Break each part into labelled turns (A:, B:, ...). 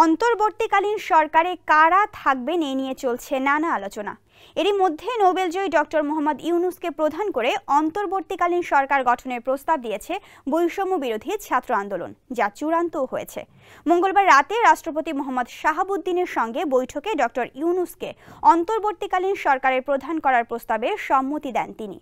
A: অন্তর্বর্তীকালীন সরকারে কারা থাকবেন এ নিয়ে চলছে নানা আলোচনা। এরই মধ্যে নোবেলজয়ী ডক্টর মোহাম্মদ ইউনূসকে প্রধান করে অন্তর্বর্তীকালীন সরকার গঠনের প্রস্তাব দিয়েছে বৈষম্য বিরোধী ছাত্র আন্দোলন, যা চূড়ান্তও হয়েছে। মঙ্গলবার রাতে রাষ্ট্রপতি মোহাম্মদ শাহাবুদ্দিনের সঙ্গে বৈঠকে ডক্টর ইউনূসকে অন্তর্বর্তীকালীন সরকারের প্রধান করার প্রস্তাবে সম্মতি দেন তিনি।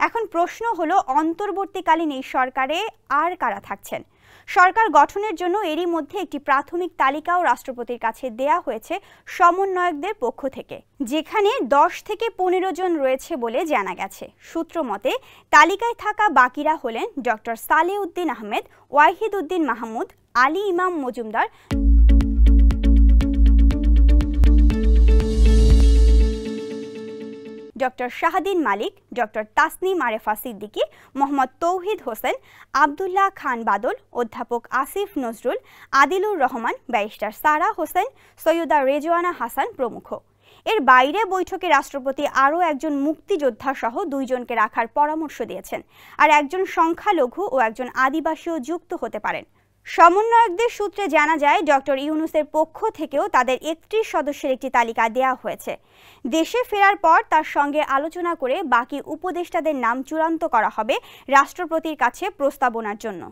A: এখন প্রশ্ন হলো, অন্তর্বর্তীকালীন এই সরকারে আর কারা থাকছেন? সরকার গঠনের জন্য এরই মধ্যে একটি প্রাথমিক তালিকাও রাষ্ট্রপতির কাছে দেয়া হয়েছে সমন্বয়কদের পক্ষ থেকে, যেখানে 10 থেকে 15 জন রয়েছে বলে জানা গেছে। সূত্র মতে তালিকায় থাকা বাকিরা হলেন ডক্টর সালেউদ্দিন আহমেদ, ওয়াহিদ উদ্দিন মাহমুদ, আলী ইমাম মজুমদার, ডক্টর শাহাদিন মালিক, ডক্টর তাসনিম আরেফা সিদ্দিকী, মোহাম্মদ তৌহিদ হোসেন, আবদুল্লাহ খান বাদল, অধ্যাপক আসিফ নজরুল, আদিলুর রহমান, ব্যারিস্টার সারা হোসেন, সৈয়দা রেজওয়ানা হাসান প্রমুখ। এর বাইরে বৈঠকে রাষ্ট্রপতি আরও একজন মুক্তিযোদ্ধা সহ 2 জনকে রাখার পরামর্শ দিয়েছেন, আর একজন সংখ্যালঘু ও একজন আদিবাসীও যুক্ত হতে পারেন। সমন্বয়কদের সূত্রে জানা যায়, ডক্টর ইউনূসের পক্ষ থেকেও তাদের 31 সদস্যের একটি তালিকা দেওয়া হয়েছে। দেশে ফেরার পর তার সঙ্গে আলোচনা করে বাকি উপদেষ্টাদের নাম চূড়ান্ত করা হবে রাষ্ট্রপতির কাছে প্রস্তাবনার জন্য।